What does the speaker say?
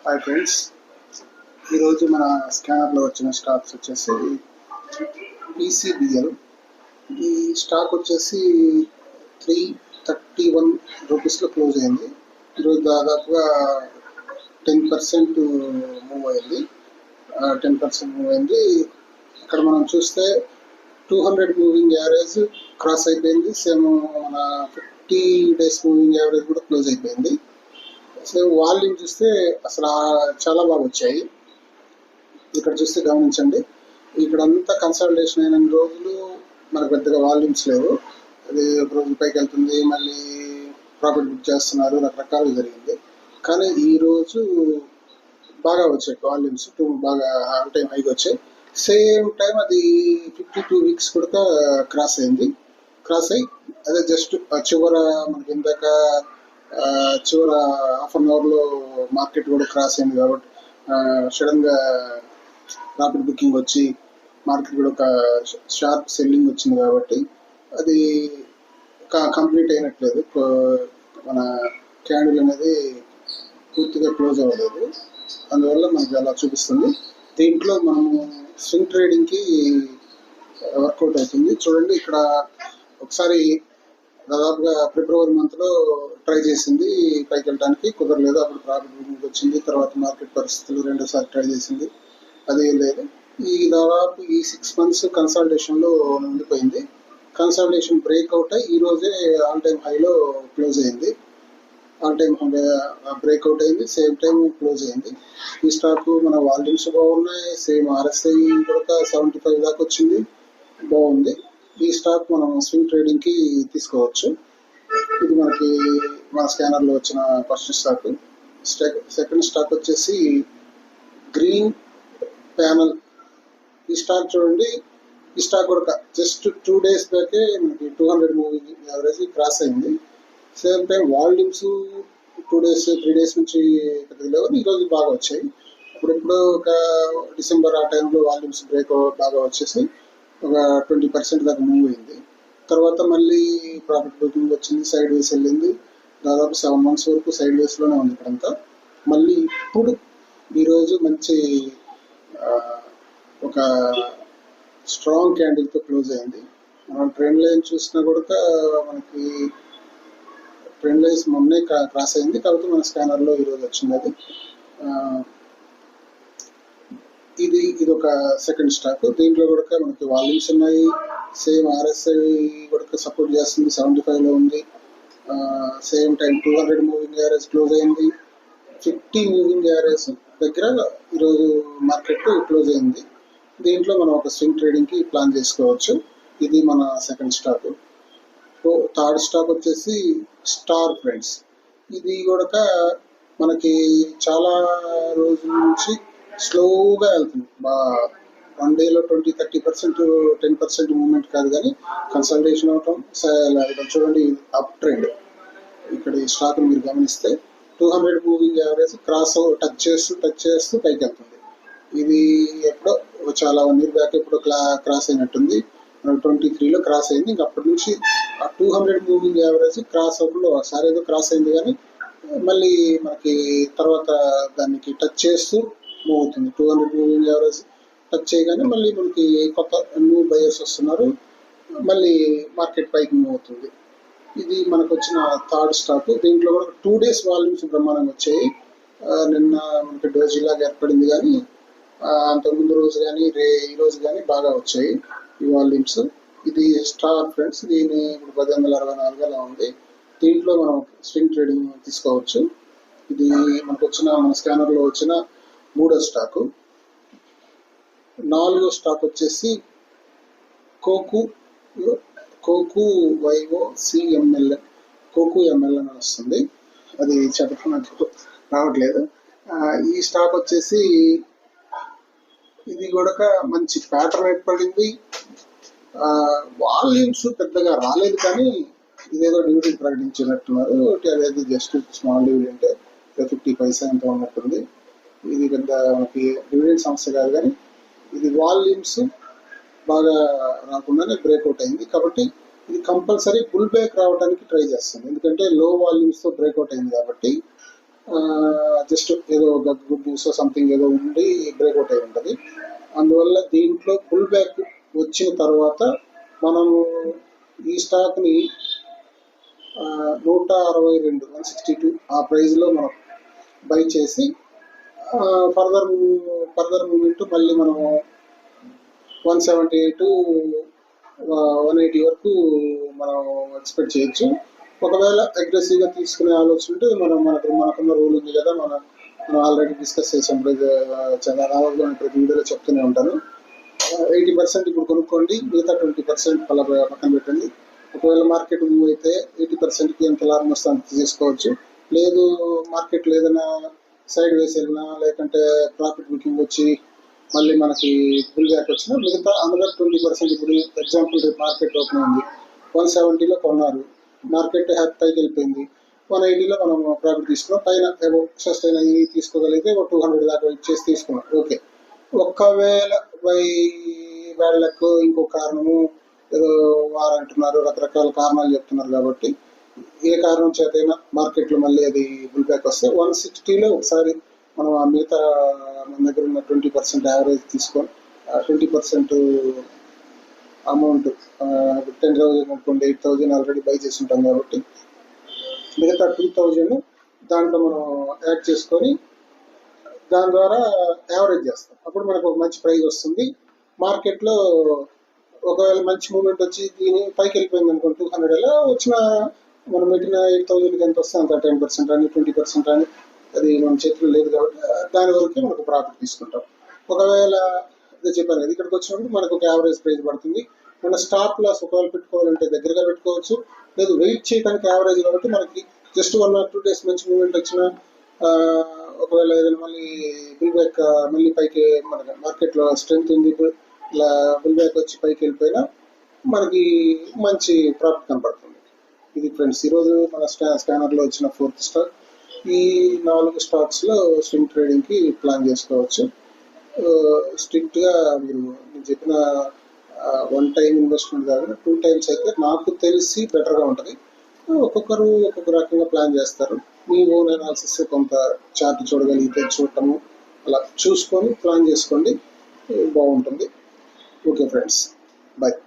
Hi friends, ఈరోజు మన స్కానర్లో వచ్చిన స్టాక్స్ వచ్చేసి పీసీబీఎల్. ఈ స్టాక్ వచ్చేసి 331 రూపీస్లో క్లోజ్ అయింది. ఈరోజు దాదాపుగా 10% మూవ్ అయింది. 10% మూవ్ అయింది. ఇక్కడ మనం చూస్తే 200 మూవింగ్ యావరేజ్ క్రాస్ అయిపోయింది. సేమ్ మన 50 డేస్ మూవింగ్ యావరేజ్ కూడా క్లోజ్ అయిపోయింది. సో వాల్యూమ్ చూస్తే అసలు చాలా బాగా వచ్చాయి. ఇక్కడ చూస్తే గమనించండి, ఇక్కడ అంతా కన్సల్టేషన్ అయిన రోజులు మనకు పెద్దగా వాల్యూమ్స్ లేవు. అది ఒక రోజు పైకి వెళ్తుంది, మళ్ళీ ప్రాఫిట్ బుక్ చేస్తున్నారు, రకరకాలు జరిగింది. కానీ ఈరోజు బాగా వచ్చాయి వాల్యూమ్స్, బాగా ఆల్ టైమ్ హైకి వచ్చాయి. సేమ్ టైం అది 52 వీక్స్ కూడా క్రాస్ అయింది. క్రాస్ అయ్యి అదే జస్ట్ చివర మనకి ఇందాక చివర హాఫ్ అన్ అవర్లో మార్కెట్ కూడా క్రాస్ అయింది కాబట్టి సడన్గా ప్రాఫిట్ బుకింగ్ వచ్చి మార్కెట్ కూడా ఒక షార్ప్ సెల్లింగ్ వచ్చింది కాబట్టి అది కంప్లీట్ అయినట్లేదు. మన క్యాండిల్ అనేది పూర్తిగా క్లోజ్ అవ్వలేదు, అందువల్ల మనకి అలా చూపిస్తుంది. దీంట్లో మనము స్వింగ్ ట్రేడింగ్కి వర్కౌట్ అవుతుంది. చూడండి, ఇక్కడ ఒకసారి దాదాపుగా ఫిబ్రవరి మంత్లో ట్రై చేసింది, పైకి వెళ్ళడానికి కుదరలేదు. అప్పుడు ప్రాఫిట్ బుకింగ్ వచ్చింది. తర్వాత మార్కెట్ పరిస్థితులు రెండోసారి ట్రై చేసింది, అది లేదు. ఈ దాదాపు ఈ 6 months కన్సల్టేషన్లో ఉండిపోయింది. కన్సల్టేషన్ బ్రేక్అవుట్ అయ్యి ఈరోజే ఆల్ టైమ్ హైలో క్లోజ్ అయింది. ఆల్ టైమ్ బ్రేక్అవుట్ అయింది, సేమ్ టైం క్లోజ్ అయింది. ఈ స్టాక్ మన వాల్యూమ్స్ బాగున్నాయి. సేమ్ ఆర్ఎస్ఐ కూడా 75 దాకా వచ్చింది, బాగుంది. ఈ స్టాక్ మనం స్వింగ్ ట్రేడింగ్కి తీసుకోవచ్చు. ఇది మనకి మన స్కానర్లో వచ్చిన ఫస్ట్ స్టాక్. సెకండ్ స్టాక్ వచ్చేసి గ్రీన్ ప్యానల్. ఈ స్టాక్ చూడండి, ఈ స్టాక్ కూడా జస్ట్ 2 days బ్యాకే మనకి 200 మూవింగ్ యావరేజ్ క్రాస్ అయింది. Same time volumes 2 days 3 days నుంచి పెద్దగా లేవు, ఈరోజు బాగా వచ్చాయి. అప్పుడెప్పుడు ఒక డిసెంబర్ ఆ టైంలో వాల్యూమ్స్ బ్రేక్ బాగా వచ్చేసి ఒక 20% దాకా మూవ్ అయింది. తర్వాత మళ్ళీ ప్రాఫిట్ బుకింగ్ వచ్చింది, సైడ్ వేస్ వెళ్ళింది. దాదాపు 7 months వరకు సైడ్ వేస్లోనే ఉంది ఇక్కడంతా. మళ్ళీ ఇప్పుడు ఈరోజు మంచి ఒక స్ట్రాంగ్ క్యాండిల్తో క్లోజ్ అయింది. మనం ట్రెండ్ లైన్ చూసినా కూడా మనకి ట్రెండ్ లైన్స్ మొన్నే క్రాస్ అయింది, కాబట్టి మన స్కానర్లో ఈరోజు వచ్చింది అది. ఇది ఒక సెకండ్ స్టాక్. దీంట్లో కూడా మనకి వాల్యూమ్స్ ఉన్నాయి. సేమ్ ఆర్ఎస్ఐ కూడా సపోర్ట్ చేస్తుంది, 75లో ఉంది. Same time 200 moving average close అయింది. 50 మూవింగ్ యావరేజ్ దగ్గర ఈరోజు మార్కెట్ క్లోజ్ అయింది. దీంట్లో మనం ఒక స్వింగ్ ట్రేడింగ్కి ప్లాన్ చేసుకోవచ్చు. ఇది మన సెకండ్ స్టాక్. థర్డ్ స్టాక్ వచ్చేసి స్టార్ ఫ్రెండ్స్. ఇది కూడా మనకి చాలా రోజుల నుంచి స్లోగా వెళ్తుంది. 1 dayలో 20-30% 10% మూవ్మెంట్ కాదు, కానీ కన్సల్టేషన్ అవటం చూడండి, అప్ ట్రెండ్. ఇక్కడ ఈ స్టాక్ మీరు గమనిస్తే 200 మూవింగ్ యావరేజ్ టచ్ చేస్తూ పైకి వెళ్తుంది. ఇది ఎప్పుడో చాలా 1 year బ్యాక్ ఎప్పుడో క్రాస్ అయినట్టుంది. 23లో క్రాస్ అయింది. ఇంక అప్పటి నుంచి ఆ 200 మూవింగ్ యావరేజ్ క్రాస్ అవ్వకుండా ఒకసారి ఏదో క్రాస్ అయింది, కానీ మళ్ళీ మనకి తర్వాత దానికి టచ్ చేస్తూ మూవ్ అవుతుంది. 200 మూవింగ్ యావరేజ్ టచ్ చేయగానే మళ్ళీ మనకి కొత్త న్యూ బయర్స్ వస్తున్నారు, మళ్ళీ మార్కెట్ పైకి మూవ్ అవుతుంది. ఇది మనకు వచ్చిన థర్డ్ స్టాక్. దీంట్లో కూడా 2 days వాల్యూమ్స్ బ్రహ్మాండంగా వచ్చాయి. నిన్న మనకి డోజీలాగా ఏర్పడింది, కానీ అంతకుముందు రోజు కానీ ఈ రోజు కానీ బాగా వచ్చాయి ఈ వాల్యూమ్స్. ఇది స్టార్ ఫ్రెండ్స్. దీని ఇప్పుడు 1064 అలా ఉంది. దీంట్లో మనం స్వింగ్ ట్రేడింగ్ తీసుకోవచ్చు. ఇది మనకు వచ్చిన మన స్కానర్లో వచ్చిన మూడో స్టాకు. నాలుగో స్టాక్ వచ్చేసి Coke vivo CML, Coke ML అని వస్తుంది. అది చెప్పడం నాకు రావట్లేదు. ఈ స్టాక్ వచ్చేసి ఇది కూడా మంచి ప్యాటర్న్ ఏర్పడింది. వాల్యూమ్స్ పెద్దగా రాలేదు, కానీ ఇదేదో డివిడెండ్ ప్రకటించినట్టున్నారు. అదేది జస్ట్ స్మాల్ డివిడెంట్ 50 పైసా ఎంత ఉన్నట్టుంది. ఇది పెద్ద మనకి డివిడెండ్ సమస్య కాదు, కానీ ఇది వాల్యూమ్స్ బాగా రాకుండానే బ్రేక్అవుట్ అయింది. కాబట్టి ఇది కంపల్సరీ బుల్ బ్యాక్ రావడానికి ట్రై చేస్తుంది, ఎందుకంటే లో వాల్యూమ్స్తో బ్రేక్అవుట్ అయింది కాబట్టి జస్ట్ ఏదో గుడ్ న్యూస్ సంథింగ్ ఏదో ఉండి బ్రేక్అవుట్ అయి ఉంటుంది. అందువల్ల దీంట్లో పుల్ బ్యాక్ వచ్చిన తర్వాత మనము ఈ స్టాక్ని 162 162 ఆ ప్రైస్లో మనం బై చేసి ఫర్దర్ మూమెంట్ మళ్ళీ మనము 178 180 వరకు మనం ఎక్స్పెక్ట్ చేయొచ్చు. ఒకవేళ అగ్రెసివ్గా తీసుకునే ఆలోచన ఉంటే మనకున్న రూల్ ఉంది కదా, మనం ఆల్రెడీ డిస్కస్ చేసాం. చాలా ప్రతి వీడియోలో చెప్తూనే ఉంటాను. 80% ఇప్పుడు కొనుక్కోండి, మిగతా 20% పక్కన పెట్టండి. ఒకవేళ మార్కెట్ మూవ్ అయితే 80%కి ఎంత లాభం వస్తే అంత తీసుకోవచ్చు. లేదు మార్కెట్లో ఏదైనా సైడ్ వేసి వెళ్ళినా, లేకంటే ప్రాఫిట్ బుకింగ్ వచ్చి మళ్ళీ మనకి ఫుల్ బ్యాక్ వచ్చినా మిగతా అనదర్ 20%. ఇప్పుడు ఎగ్జాంపుల్ రేపు మార్కెట్ ఓపెన్ అయింది, 170లో కొన్నారు, మార్కెట్ పైకి వెళ్ళిపోయింది, 180లో మనం ప్రాఫిట్ తీసుకున్నాం, పైన సస్టైన్ అయ్యి తీసుకోగలిగితే 200 దాకా వెయిట్ చేసి తీసుకున్నాం. ఓకే. ఒకవేళ వాళ్ళకు ఇంకో కారణము ఏదో వారంటున్నారు, రకరకాల కారణాలు చెప్తున్నారు కాబట్టి ఏ కారణం చేతైనా మార్కెట్లో మళ్ళీ అది బుల్ బ్యాక్ వస్తే 160లో ఒకసారి మనం ఆ మిగతా మన దగ్గర ఉన్న 20% యావరేజ్ తీసుకొని 20% అమౌంట్ 10,000 అనుకోండి, 8,000 ఆల్రెడీ బై చేసి ఉంటాం కాబట్టి మిగతా 2,000 దాంట్లో మనం యాడ్ చేసుకొని దాని ద్వారా యావరేజ్ చేస్తాం. అప్పుడు మనకు ఒక మంచి ప్రైస్ వస్తుంది. మార్కెట్లో ఒకవేళ మంచి మూమెంట్ వచ్చి దీని పైకి వెళ్ళిపోయింది అనుకో 200 వచ్చిన మనం పెట్టిన 8,000కి ఎంత వస్తే అంత 10% అని 20% అని అది మన చేతిలో లేదు కాబట్టి దాని వరకే మనకు ప్రాఫిట్ తీసుకుంటాం. ఒకవేళ అదే చెప్పాను కదా, ఇక్కడికి వచ్చినప్పుడు మనకు ఒక యావరేజ్ ప్రైస్ పడుతుంది. మన స్టాప్ లాస్ ఒకవేళ పెట్టుకోవాలంటే దగ్గరగా పెట్టుకోవచ్చు, లేదు వెయిట్ చేయడానికి యావరేజ్ కాబట్టి మనకి జస్ట్ 1 or 2 days మంచి మూమెంట్ వచ్చిన ఒకవేళ ఏదైనా మళ్ళీ బుల్ బ్యాక్ మళ్ళీ పైకి మన మార్కెట్లో స్ట్రెంత్ ఉంది, ఇలా బుల్ బ్యాక్ వచ్చి పైకి వెళ్ళిపోయినా మనకి మంచి ప్రాఫిట్ కనపడుతుంది. ఇది ఫ్రెండ్స్ ఈరోజు మన స్కానర్లో వచ్చిన 4th స్టాక్. ఈ 4 స్టాక్స్లో స్వింగ్ ట్రేడింగ్కి ప్లాన్ చేసుకోవచ్చు. స్ట్రిక్ట్గా మీరు నేను చెప్పిన 1 time ఇన్వెస్ట్మెంట్ కాకుండా 2 times అయితే నాకు తెలిసి బెటర్గా ఉంటుంది. ఒక్కొక్కరు ఒక్కొక్క రకంగా ప్లాన్ చేస్తారు. మీ ఓన్ అనాలిసిస్ కొంత చార్ట్ చూడగలిగితే చూడటము అలా చూసుకొని ప్లాన్ చేసుకోండి, బాగుంటుంది. Okay friends, bye.